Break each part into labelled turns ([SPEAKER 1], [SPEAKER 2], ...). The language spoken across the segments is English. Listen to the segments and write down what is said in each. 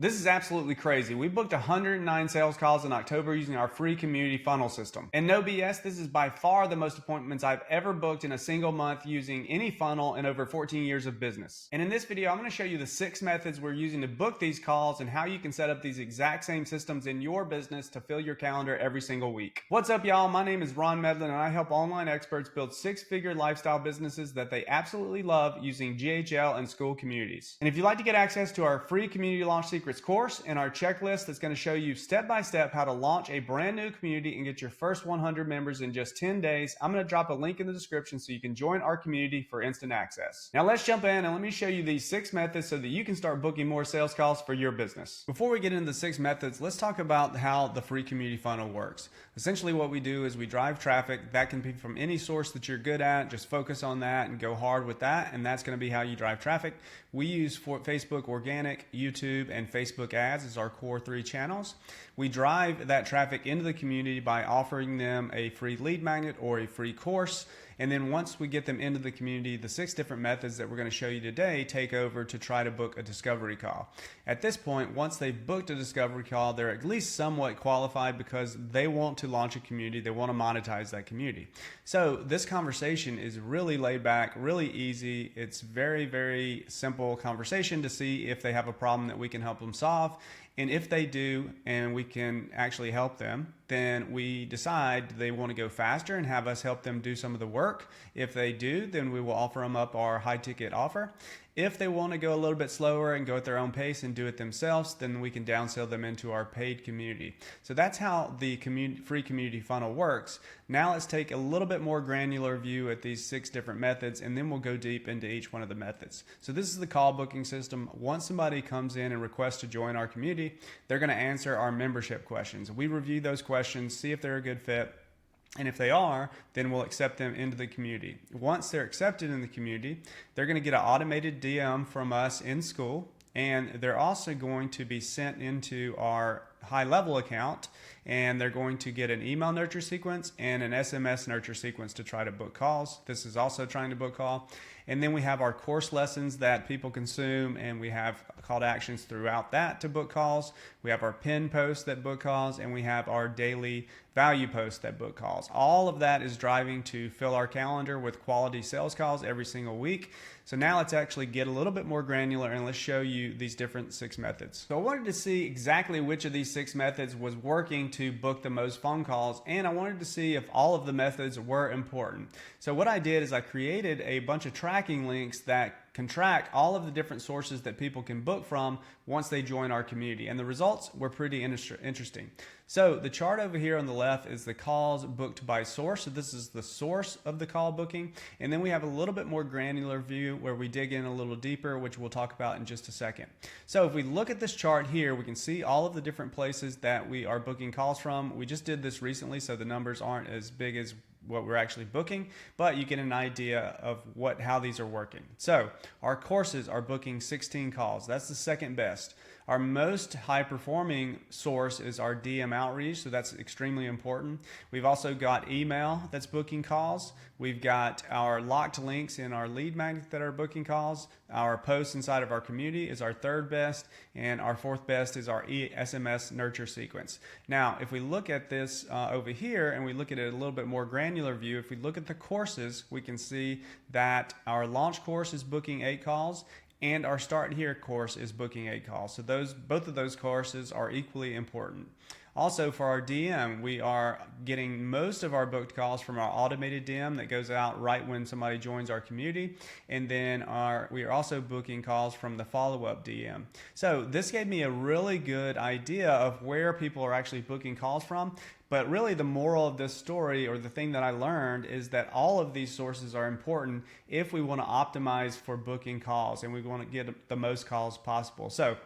[SPEAKER 1] This is absolutely crazy. We booked 109 sales calls in October using our free community funnel system. And no BS, this is by far the most appointments I've ever booked in a single month using any funnel in over 14 years of business. And in this video, I'm going to show you the 6 methods we're using to book these calls and how you can set up these exact same systems in your business to fill your calendar every single week. What's up, y'all? My name is Ron Medlin and I help online experts build 6-figure lifestyle businesses that they absolutely love using GHL and Skool communities. And if you'd like to get access to our free community launch secrets course and our checklist that's going to show you step-by-step how to launch a brand new community and get your first 100 members in just 10 days, I'm going to drop a link in the description so you can join our community for instant access. Now let's jump in and let me show you these 6 methods so that you can start booking more sales calls for your business. Before we get into the 6 methods, let's talk about how the free community funnel works. Essentially what we do is we drive traffic. That can be from any source that you're good at. Just focus on that and go hard with that, and that's going to be how you drive traffic. We use Facebook Organic, YouTube, and Facebook ads as our core 3 channels. We drive that traffic into the community by offering them a free lead magnet or a free course. And then once we get them into the community, the 6 different methods that we're going to show you today take over to try to book a discovery call. At this point, once they've booked a discovery call, they're at least somewhat qualified because they want to launch a community. They want to monetize that community. So this conversation is really laid back, really easy. It's very, very simple conversation to see if they have a problem that we can help them solve. And if they do, and we can actually help them, then we decide do they want to go faster and have us help them do some of the work. If they do, then we will offer them up our high ticket offer. If they want to go a little bit slower and go at their own pace and do it themselves, then we can downsell them into our paid community. So that's how the free community funnel works. Now let's take a little bit more granular view at these 6 different methods, and then we'll go deep into each one of the methods. So this is the call booking system. Once somebody comes in and requests to join our community, they're going to answer our membership questions. We review those questions, see if they're a good fit. And if they are, then we'll accept them into the community. Once they're accepted in the community, they're going to get an automated DM from us in Skool, and they're also going to be sent into our GoHighLevel account, and they're going to get an email nurture sequence and an SMS nurture sequence to try to book calls. This is also trying to book call. And then we have our course lessons that people consume, and we have call to actions throughout that to book calls. We have our pin posts that book calls, and we have our daily value posts that book calls. All of that is driving to fill our calendar with quality sales calls every single week. So now let's actually get a little bit more granular and let's show you these different 6 methods. So I wanted to see exactly which of these 6 methods was working to book the most phone calls, and I wanted to see if all of the methods were important. So what I did is I created a bunch of tracking links that can track all of the different sources that people can book from once they join our community, and the results were pretty interesting. So the chart over here on the left is the calls booked by source. So this is the source of the call booking, and then we have a little bit more granular view where we dig in a little deeper, which we'll talk about in just a second. So if we look at this chart here, we can see all of the different places that we are booking calls from. We just did this recently, so the numbers aren't as big as what we're actually booking, but you get an idea of how these are working. So our courses are booking 16 calls. That's the second best. Our most high performing source is our DM outreach, so that's extremely important. We've also got email that's booking calls. We've got our locked links in our lead magnet that are booking calls. Our posts inside of our community is our 3rd best, and our 4th best is our SMS nurture sequence. Now, if we look at this over here and we look at it a little bit more granular view, if we look at the courses, we can see that our launch course is booking 8 calls, and our Start Here course is booking 8 calls. So both of those courses are equally important. Also for our DM, we are getting most of our booked calls from our automated DM that goes out right when somebody joins our community. And then we are also booking calls from the follow-up DM. So this gave me a really good idea of where people are actually booking calls from. But really the moral of this story, or the thing that I learned, is that all of these sources are important if we want to optimize for booking calls and we want to get the most calls possible. So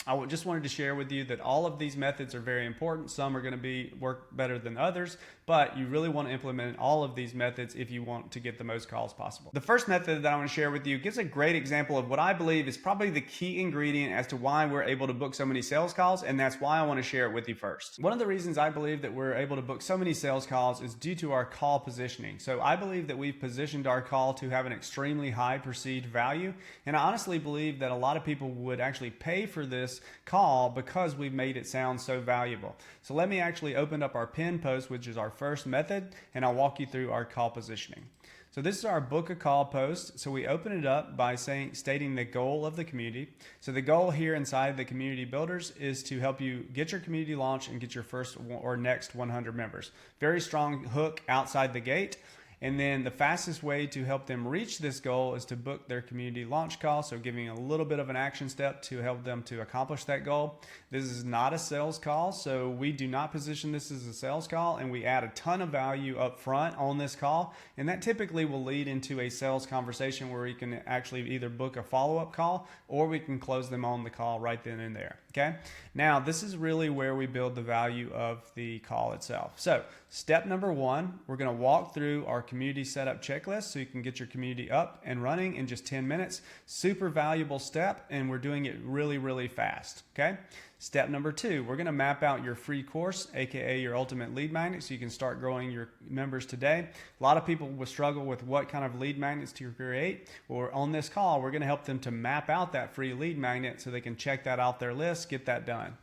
[SPEAKER 1] I just wanted to share with you that all of these methods are very important. Some are going to work better than others, but you really want to implement all of these methods if you want to get the most calls possible. The first method that I want to share with you gives a great example of what I believe is probably the key ingredient as to why we're able to book so many sales calls, and that's why I want to share it with you first. One of the reasons I believe that we're able to book so many sales calls is due to our call positioning. So I believe that we've positioned our call to have an extremely high perceived value, and I honestly believe that a lot of people would actually pay for this this call because we've made it sound so valuable. So let me actually open up our pinned post, which is our first method, and I'll walk you through our call positioning. So this is our book a call post. So we open it up by stating the goal of the community. So the goal here inside the community builders is to help you get your community launch and get your first or next 100 members. Very strong hook outside the gate. And then the fastest way to help them reach this goal is to book their community launch call. So giving a little bit of an action step to help them to accomplish that goal. This is not a sales call, so we do not position this as a sales call, and we add a ton of value up front on this call. And that typically will lead into a sales conversation where we can actually either book a follow-up call or we can close them on the call right then and there. Okay. Now this is really where we build the value of the call itself. So step number one, we're going to walk through our community setup checklist so you can get your community up and running in just 10 minutes. Super valuable step, and we're doing it really, really fast. Okay. Step number two, we're going to map out your free course, aka your ultimate lead magnet, so you can start growing your members today. A lot of people will struggle with what kind of lead magnets to create. Or on this call, we're going to help them to map out that free lead magnet so they can check that off their list, get that done.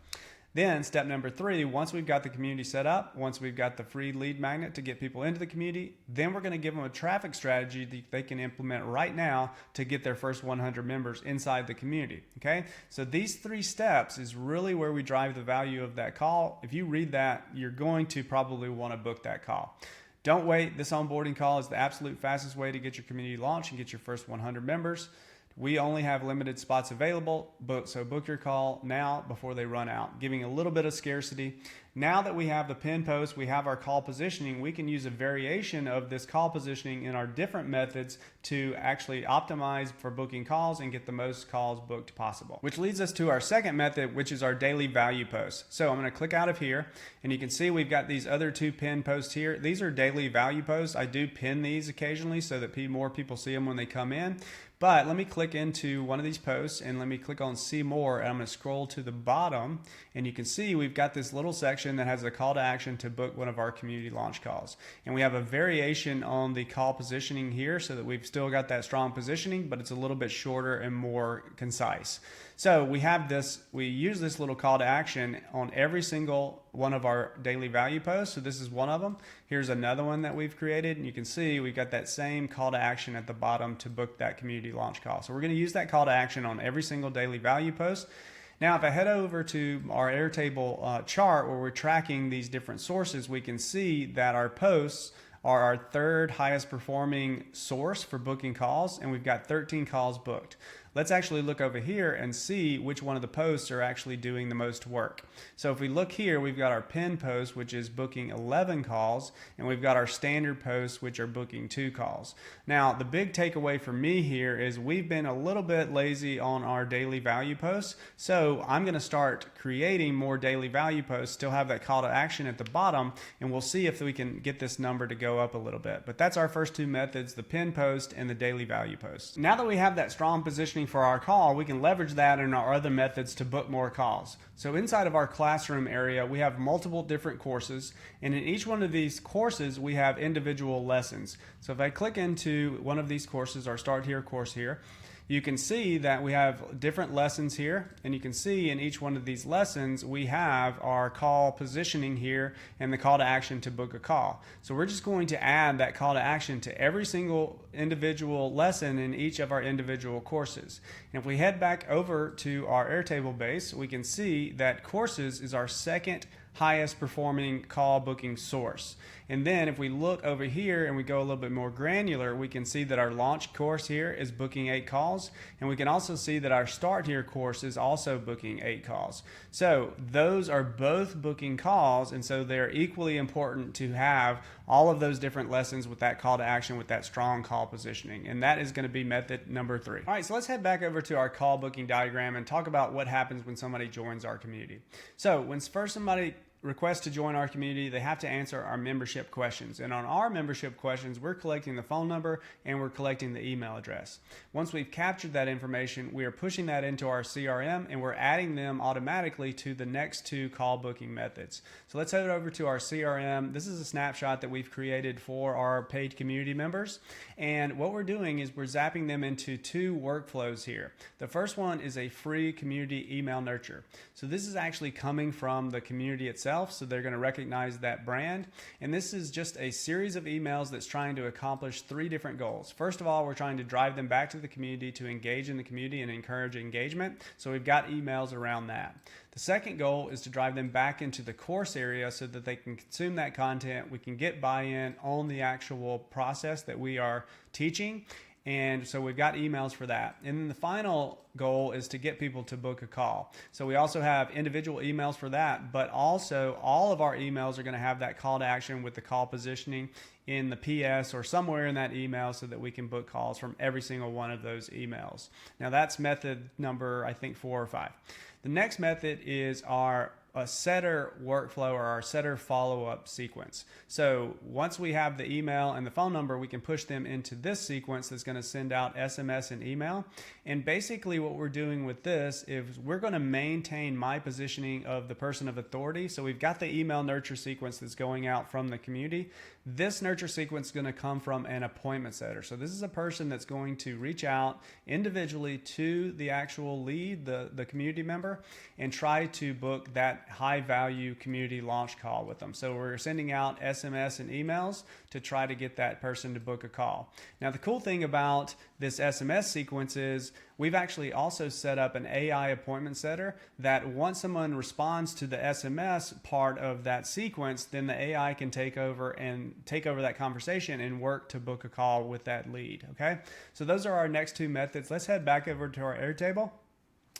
[SPEAKER 1] Then step number three, once we've got the community set up, once we've got the free lead magnet to get people into the community, then we're going to give them a traffic strategy that they can implement right now to get their first 100 members inside the community. Okay, so these three steps is really where we drive the value of that call. If you read that, you're going to probably want to book that call. Don't wait. This onboarding call is the absolute fastest way to get your community launched and get your first 100 members. We only have limited spots available, so book your call now before they run out, giving a little bit of scarcity. Now that we have the pin post, we have our call positioning, we can use a variation of this call positioning in our different methods to actually optimize for booking calls and get the most calls booked possible. Which leads us to our second method, which is our daily value posts. So I'm going to click out of here, and you can see we've got these other two pin posts here. These are daily value posts. I do pin these occasionally so that more people see them when they come in. But let me click into one of these posts and let me click on see more, and I'm going to scroll to the bottom, and you can see we've got this little section that has a call to action to book one of our community launch calls. And we have a variation on the call positioning here so that we've still got that strong positioning, but it's a little bit shorter and more concise. So we use this little call to action on every single one of our daily value posts. So this is one of them. Here's another one that we've created, and you can see we've got that same call to action at the bottom to book that community launch call. So we're going to use that call to action on every single daily value post. Now, if I head over to our Airtable chart where we're tracking these different sources, we can see that our posts are our third highest performing source for booking calls, and we've got 13 calls booked. Let's actually look over here and see which one of the posts are actually doing the most work. So if we look here, we've got our pin post, which is booking 11 calls, and we've got our standard posts, which are booking 2 calls. Now, the big takeaway for me here is we've been a little bit lazy on our daily value posts. So I'm going to start creating more daily value posts, still have that call to action at the bottom, and we'll see if we can get this number to go up a little bit. But that's our first two methods, the pin post and the daily value post. Now that we have that strong positioning for our call, we can leverage that in our other methods to book more calls. So inside of our classroom area, we have multiple different courses, and in each one of these courses, we have individual lessons. So if I click into one of these courses, our Start Here course here, you can see that we have different lessons here, and you can see in each one of these lessons we have our call positioning here and the call to action to book a call. So we're just going to add that call to action to every single individual lesson in each of our individual courses. And if we head back over to our Airtable base, we can see that courses is our second highest performing call booking source. And then if we look over here and we go a little bit more granular, we can see that our launch course here is booking 8 calls, and we can also see that our Start Here course is also booking 8 calls. So those are both booking calls, and so they're equally important to have all of those different lessons with that call to action, with that strong call positioning. And that is going to be method number 3. All right, so let's head back over to our call booking diagram and talk about what happens when somebody joins our community. So when first somebody request to join our community, they have to answer our membership questions. And on our membership questions, we're collecting the phone number and we're collecting the email address. Once we've captured that information, we are pushing that into our CRM and we're adding them automatically to the next two call booking methods. So let's head over to our CRM. This is a snapshot that we've created for our paid community members. And what we're doing is we're zapping them into two workflows here. The first one is a free community email nurture. So this is actually coming from the community itself. So they're going to recognize that brand. And this is just a series of emails that's trying to accomplish three different goals. First of all, we're trying to drive them back to the community to engage in the community and encourage engagement. So we've got emails around that. The second goal is to drive them back into the course area so that they can consume that content. We can get buy-in on the actual process that we are teaching. And so we've got emails for that. And then the final goal is to get people to book a call. So we also have individual emails for that, but also all of our emails are going to have that call to action with the call positioning in the PS or somewhere in that email so that we can book calls from every single one of those emails. Now that's method number, I think, 4 or 5. The next method is our setter workflow or our setter follow-up sequence. So once we have the email and the phone number, we can push them into this sequence that's going to send out SMS and email. And basically what we're doing with this is we're going to maintain my positioning of the person of authority. So we've got the email nurture sequence that's going out from the community. This nurture sequence is going to come from an appointment setter. So this is a person that's going to reach out individually to the actual lead, the community member, and try to book that high value community launch call with them. So we're sending out SMS and emails to try to get that person to book a call. Now the cool thing about this SMS sequence is we've actually also set up an AI appointment setter that once someone responds to the SMS part of that sequence, then the AI can take over that conversation and work to book a call with that lead. Okay, so those are our next two methods. Let's head back over to our Airtable.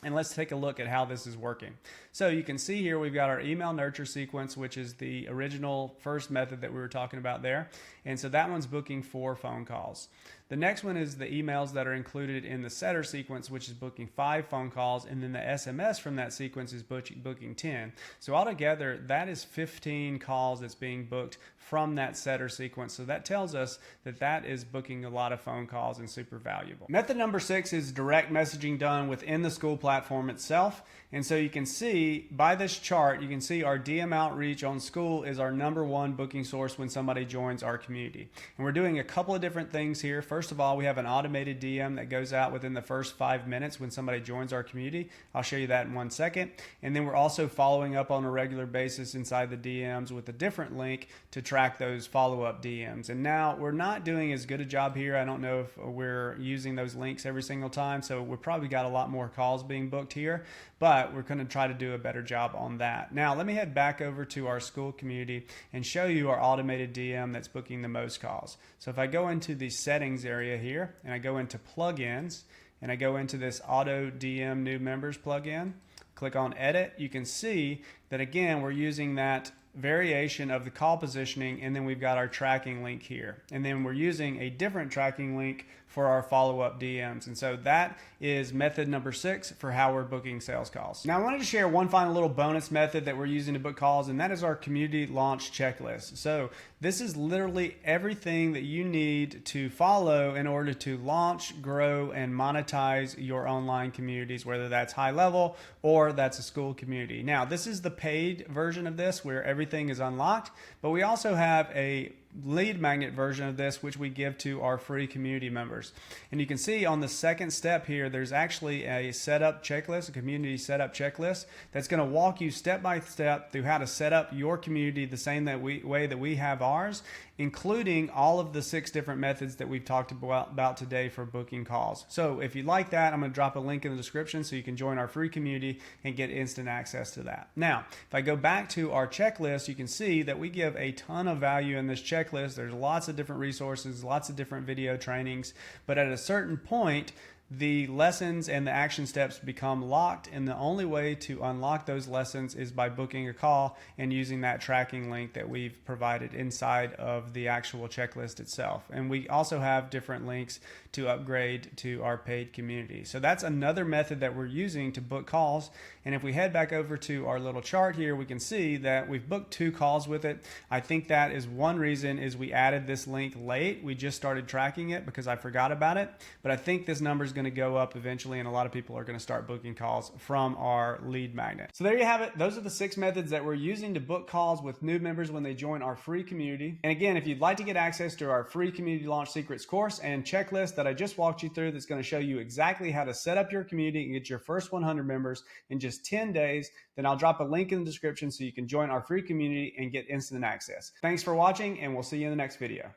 [SPEAKER 1] And let's take a look at how this is working. So you can see here we've got our email nurture sequence, which is the original first method that we were talking about there. And so that one's booking 4 phone calls. The next one is the emails that are included in the setter sequence, which is booking 5 phone calls. And then the SMS from that sequence is booking 10. So altogether, that is 15 calls that's being booked from that setter sequence. So that tells us that that is booking a lot of phone calls and super valuable. Method number 6 is direct messaging done within the Skool platform itself. And so you can see by this chart, you can see our DM outreach on Skool is our #1 booking source when somebody joins our community. And we're doing a couple of different things here. First of all, we have an automated DM that goes out within the first 5 minutes when somebody joins our community. I'll show you that in 1 second. And then we're also following up on a regular basis inside the DMs with a different link to track those follow-up DMs. And now we're not doing as good a job here. I don't know if we're using those links every single time, so we've probably got a lot more calls being booked here, but we're going to try to do a better job on that. Now let me head back over to our Skool community and show you our automated DM that's booking the most calls. So if I go into the settings area here and I go into plugins and I go into this auto DM new members plugin, click on edit, you can see that again we're using that variation of the call positioning, and then we've got our tracking link here, and then we're using a different tracking link for our follow-up DMs. And so that is method number 6 for how we're booking sales calls. Now I wanted to share one final little bonus method that we're using to book calls, and that is our community launch checklist. So this is literally everything that you need to follow in order to launch, grow, and monetize your online communities, whether that's high level or that's a Skool community. Now this is the paid version of this where everything is unlocked, but we also have a lead magnet version of this which we give to our free community members. And you can see on the second step here there's actually a setup checklist, a community setup checklist that's going to walk you step by step through how to set up your community the same way that we have ours, including all of the 6 different methods that we've talked about today for booking calls. So if you'd like that, I'm going to drop a link in the description so you can join our free community and get instant access to that. Now if I go back to our checklist, you can see that we give a ton of value in this checklist. There's lots of different resources, lots of different video trainings, but at a certain point the lessons and the action steps become locked, and the only way to unlock those lessons is by booking a call and using that tracking link that we've provided inside of the actual checklist itself. And we also have different links to upgrade to our paid community. So that's another method that we're using to book calls. And if we head back over to our little chart here, we can see that we've booked 2 calls with it. I think that is one reason is we added this link late. We just started tracking it because I forgot about it. But I think this number is going to go up eventually, and a lot of people are going to start booking calls from our lead magnet. So there you have it. Those are the 6 methods that we're using to book calls with new members when they join our free community. And again, if you'd like to get access to our free community launch secrets course and checklist that I just walked you through, that's going to show you exactly how to set up your community and get your first 100 members in just 10 days, then I'll drop a link in the description so you can join our free community and get instant access. Thanks for watching, and we'll see you in the next video.